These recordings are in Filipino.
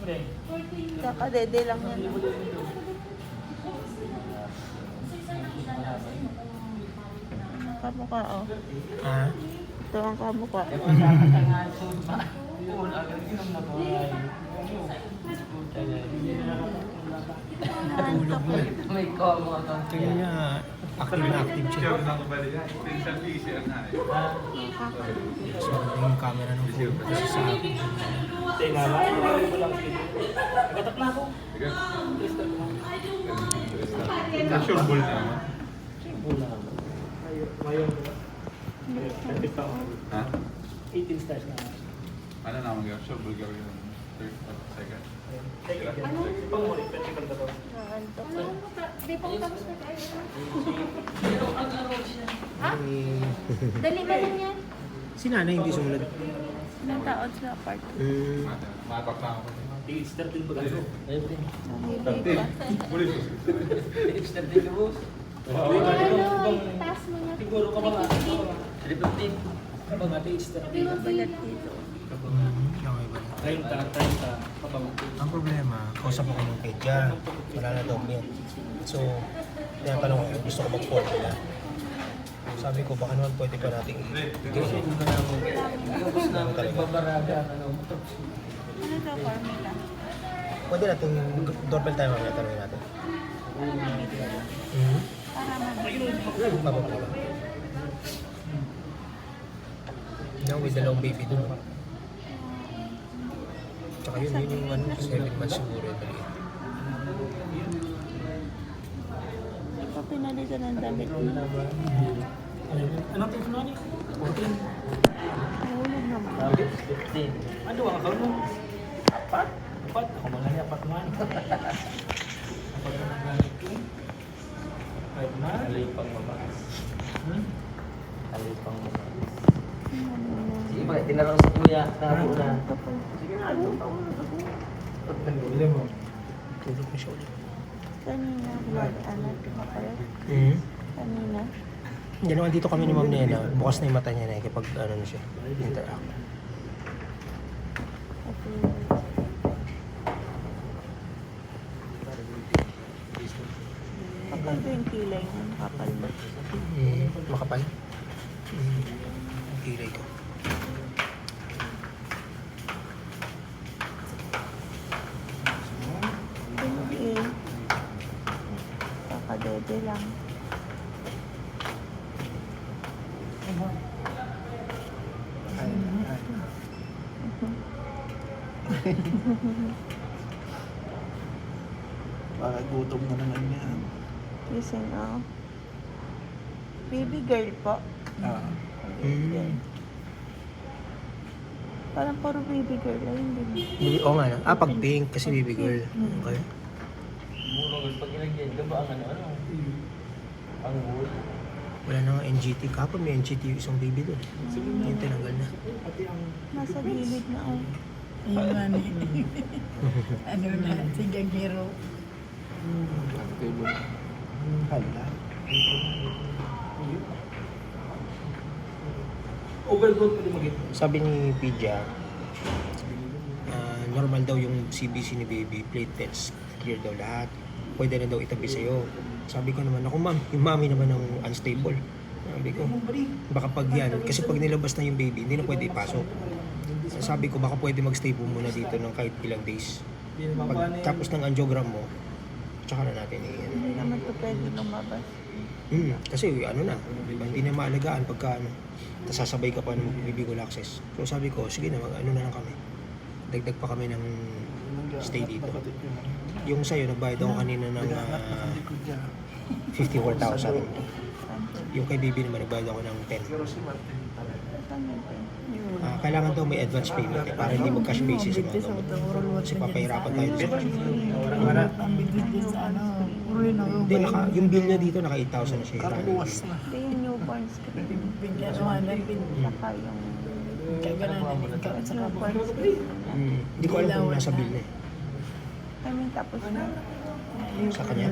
Kakadede lang yan. Kamukha, oh. Ah? Ito ang kamukha. Tulog mo eh. May komo ka. Kaya nga, active na active siya. So, yung camera ng phone kasi sa akin. Sure ball naman. Ha? 18 stars na. Ano naman gawin? Sure ball gawin yung third or second. Naantok. Dali ba lang yan? Si nanay hindi sumunod. Ilang taon sa apart? Matak na ako. 13 ba kaso? Nangibig pa. Pulis. Extra din yung boss. Ano, taas mo na. Siguro ka mga 315. kapag ate extra Balat dito. Okay ba? 30 kapag Ang problema, kausap ako ng pedya. Wala na daw yan. So, tinatanong ko, gusto ko mag-formula. Sabi ko, baka naman pwede pa nating Kasi hindi ka naman. Tapos namin nagbabaraga. Ano Ano daw formula? Pwede natin, doorbell time mamaya tanongin natin. Para mabilis. Bababa ba? Now with the long baby dun. Tsaka yun yung ano, 7 months siguro yung maliit. Hindi pa pinalitan ng damit mo. Anong text mo ni? 14. Nahulog naman. 15. Ano ang account mo? 4? 4? Ako man lang 4 man. Kapag nagamit ko. 5 na. Alay pang mabas. Alay pang mabas. Sige ba, tinarang sa kuya. Tabo na. Sige na, ano pa Alam mo, tulog mo siya ulit. Kanina, ano, kumapayat. Kanina. Yan naman dito kami ni Ma'am Nena, bukas na yung mata niya na kapag ano na siya, interact. Kasi, kapal ba yung kilay niya? Kapal ba? Makapal? Ang kilay ko. Hindi eh. Kakadede lang. Para gutom na naman yan. Gising, oh. Baby girl po. Baby girl. Parang puro baby girl. Ayun din. Oo nga, no? Pag pink, kasi baby girl. Okay. Murong pag ilagyan ka ba ang ano? Ang wood. Wala na nga NGT. Kapag may NGT yung isang baby doon. Yung tinanggal na. Nasa gilid na, oh. Ano na, sigang hero. Hala. Overload pa din mag-ito. Sabi ni Pidya, normal daw yung CBC ni baby, platelets, clear daw lahat. Pwede na daw itabi sa'yo. Sabi ko naman, ako ma'am, yung mami naman ng unstable. Sabi ko, baka pag yan, kasi pag nilabas na yung baby, hindi na pwede ipasok. Sabi ko, baka pwede magstay po muna dito ng kahit ilang days. Pag tapos ng angiogram mo, tsaka na natin Hindi naman to pwede lumabas. kasi ano na, diba? Hindi na maalagaan pagka ano, tas sasabay ka pa ng bibigol access. So sabi ko, sige na, ano na lang kami. Dagdag pa kami ng stay dito. Yung sa'yo, nagbayad ako kanina ng 54,000. Yung kay Bibi naman, nagbayad ako ng 10. Saan yun? Kailangan daw may advance payment para hindi mag-cash basis yung mga gamot. Kasi papahirapan tayo sa cash. Ang bigit din sa ano, uruin ako. Hindi, yung bill niya dito, naka 8,000 na siya. Karbuwas na. Ito yung newborn screen. Bigyan ko nga lang din. Saka yung Kagana na din ka sa newborn screen. Hindi ko alam kung nasa bill na eh. I mean, tapos na. Sa kanya?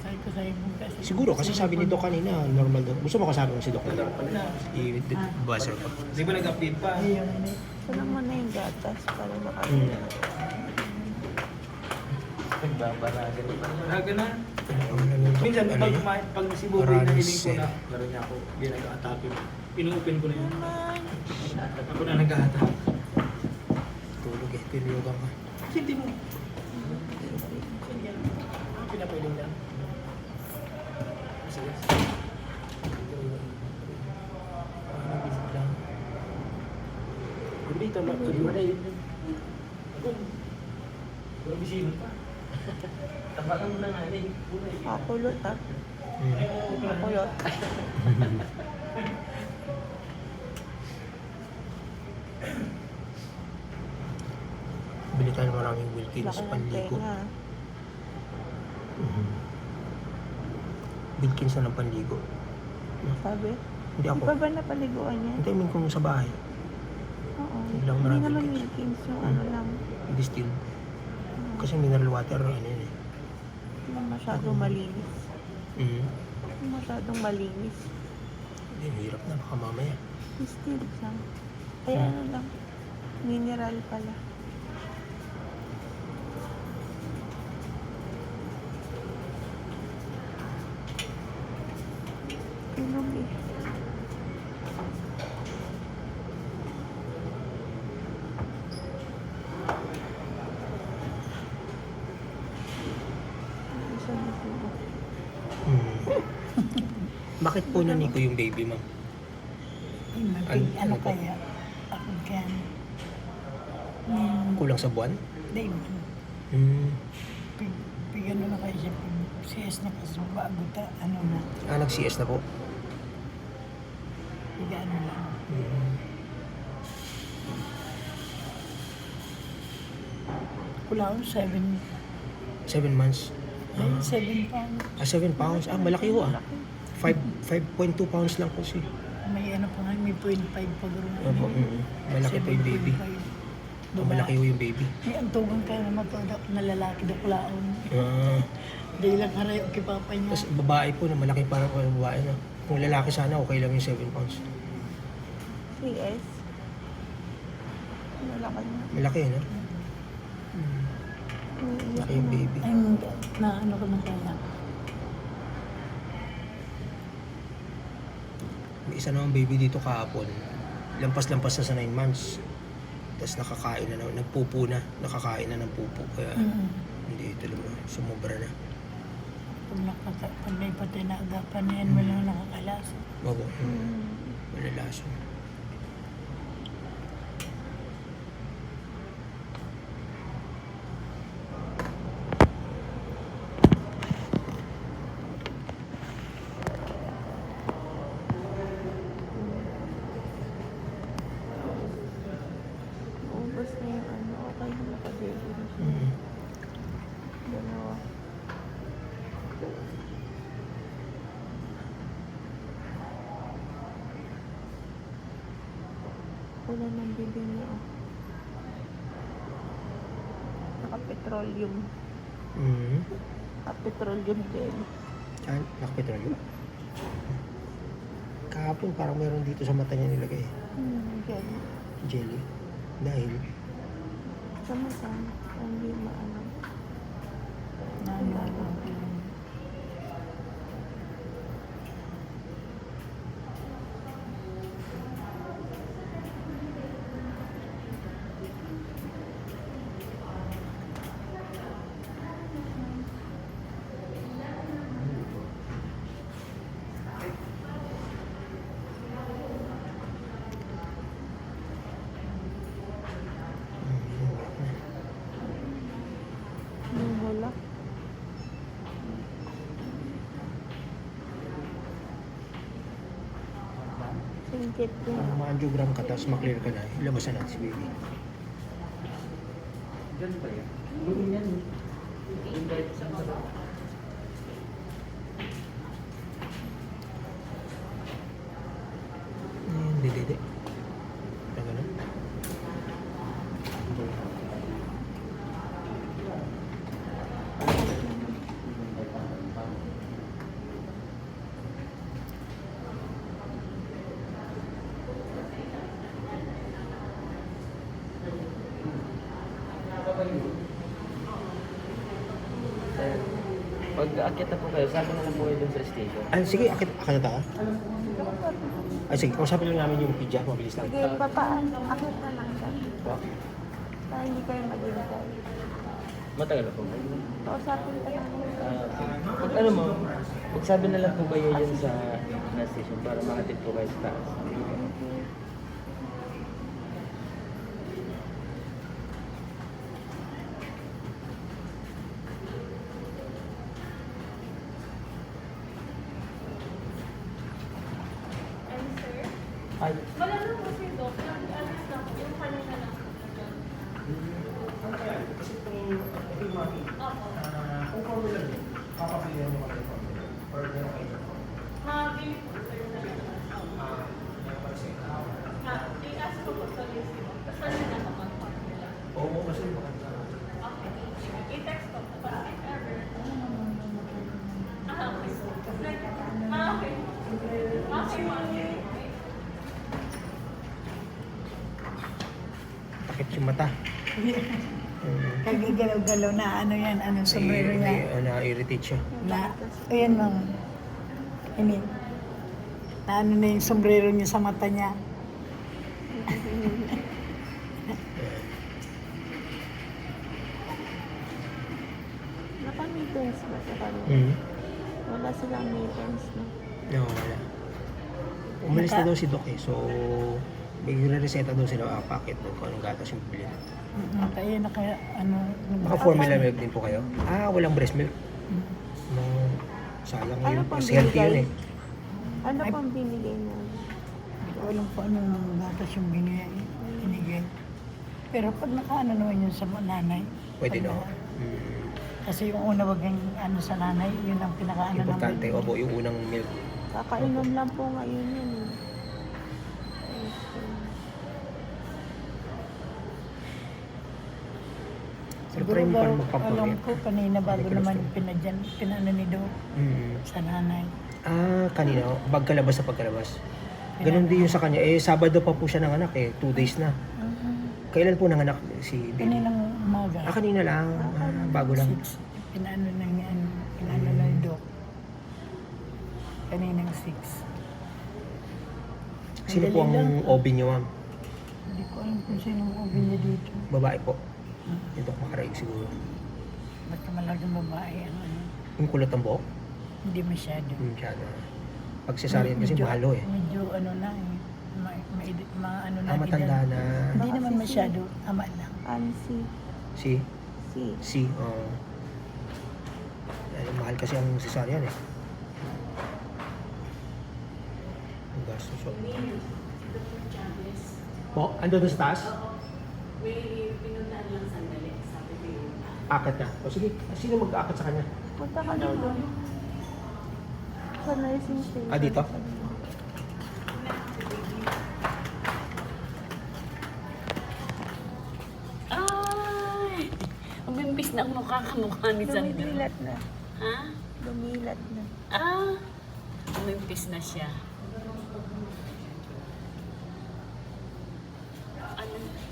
Sabi ko sa ibong kasi. Siguro, kasi sabi ni Doc kanina, normal daw. Gusto mo kasama mo si Doc na i-buzzer ko. Di ba nag-update pa? Ayun, Salang mo na yung gatas para Mm. makakita. Babaragan pa. Wala na. Pinakaman na Minsan, ano yun? pag si Buboy na Paralysis hiling ko na, eh. laro niya ako, hindi nag-a-atake. Inu-open ko na yun. Ako na nag-a-atake. Tulog eh, pinuyogan ka. Hindi mo. Pinapiling lang. Sige. Bisig lang. Hindi, tama. Wala yun. Ako. Wala bisig pa. Tapakan mo na nga eh. Kakulot ah. Kakulot. Bili tayo ng maraming Wilkins Laki ng panligo. tenga. Wilkins na ng panligo. Sabi? Hindi ako. Di pa ba napaliguan niya? Hintayin kung sa bahay. Oo. Hindi lang Hindi marami naman Wilkins. Wilkins yung ano lang. Distill. Kasi mineral water, ano yun eh. Hindi masyadong malinis. Hindi masyadong malinis. Hindi, hirap na. Baka mamaya. Still lang. Ay ano lang. Mineral pala. Tulog eh. Isa na tulog. Bakit po naniko yung baby, ma'am? Ano ano po? kaya? Ako kaya. Kulang sa buwan? Hindi, pigano na kayo siya. CS na kasi bago ta, ano na. Nag-CS na po. Pigano lang. Kulang 7. 7 months. Ay, 7 pounds. 7 pounds. Malaki ho ah. 5.2 pounds lang po siya. May ano pa nga, may 0.5 pa gano'n. Opo, malaki po yung baby. Malaki ho yung baby. May antugan kayo na matodak na lalaki na kulaon. Dahil lang haray o kipapa niya. Tapos babae po na malaki para po yung babae. No? Kung lalaki sana, okay lang yung 7 pounds. CS. Malaki na. Malaki, no? Malaki yung baby. Ay, na ano ko na kaya. May isa namang baby dito kahapon. Lampas-lampas na sa 9 months. Tapos nakakain na, nagpupo na. Nakakain na ng pupo. Kaya hindi talaga sumobra na. Pag may patay na agapan na yan, walang nakakalas. Bago. Malalaso. Ubus na yung ano. Okay na nakababy na siya. Dalawa. Wala ng bibig niya. Oh. Naka-petroleum. Naka-petroleum gel. Nakapetrolyo. Kahapon parang meron dito sa mata niya nilagay. Gel. Jelly. Dahil Sama-sama. Hindi maano. Naalala. Yung hula. Singkit yun. Ang mga angiogram ka, tapos maklear ka na, ilabas na natin si baby. Ganun ba yan? Gawin yan. Yung kahit isang sa Hindi. Ang ganun. Pag aakyat na po kayo, sabi na lang po kayo dun sa station. Ay, sige, akit na tayo. Ay, sige, kausapin lang namin yung pidya, mabilis lang. Sige, papaan. Akit na lang siya. Para hindi kayo maghintay. Matagal na po kayo. Kausapin ka namin. Pag ano mo, magsabi na lang po kayo dyan sa station para makatid po kayo sa taas. Ay, Wala na po si Doc. Alis na po. Yung kanina lang. Mabili po. I-ask ko po sa list. Tapos kanina naman po. Oo, kasi Okay. I-text ko. Tapos if ever. Okay. Okay. Okay, ma'am. takip yung mata. Kagigalaw-galaw na ano yan, anong sombrero niya. Na-irritate siya. Na, ayan mga, ini, na ano na yung sombrero niya sa mata niya. Naka-meetings ba sa kanila? Wala silang meetings, no? No, wala. Umalis na daw si Doc eh. So, may re-reseta daw sila packet doon kung anong gatas yung bibili. Kaya naka, ano, Baka formula milk din po kayo? Ah, walang breast milk. No, sayang Ano yun. pang Mas healthy yun eh. binigay? Ano pang binigay na? Hindi ko alam kung anong gatas yung binigay. Pero pag nakaano naman yun sa nanay. Pwede pag no. na- Kasi yung una wag yung ano sa nanay, yun ang pinakaano Importante, naman. opo, yung unang milk. Kakainom lang po ngayon yun. eh. Pero try mo pa rin alam magpapamilk. ko kanina bago Hindi ka naman gusto. pinano ni Do sa nanay. Ah, kanina, pagkalabas sa pagkalabas. Ganun din yung sa kanya. Eh, Sabado pa po siya nanganak eh. 2 days na. Kailan po nanganak si baby? Kaninang umaga. Ah, kanina lang. Ah, bago lang. 6. Pinano na ni ano, pinano na ni Do. Kaninang 6. Sino po ang OB niyo, ma'am? Hindi ko alam kung sinong ubi niya dito. Babae po. Ito, makaraig siguro. Basta malaking babae ang ano. Yung kulot ng buhok? Hindi masyado. Masyado. Pag cesarean kasi Medyo- mahalo eh. Medyo ano na eh. Ano na. Ah, matanda edad. na. Hindi naman masyado. Ama lang. Ansi. Si? Si. Si, oh. Dahil mahal kasi ang cesarean eh. Ang gastos so. Po, ando doon sa taas? May pinuntahan lang sandali. Sabi ko yun. Akat na. O sige, sino mag-aakat sa kanya? Punta ka daw doon. Sa nursing station. Ah, dito? Ay! Umimpis na ang mukha kamukha ni Sandra. Lumilat na. Ha? Lumilat na. Ah! Umimpis na siya.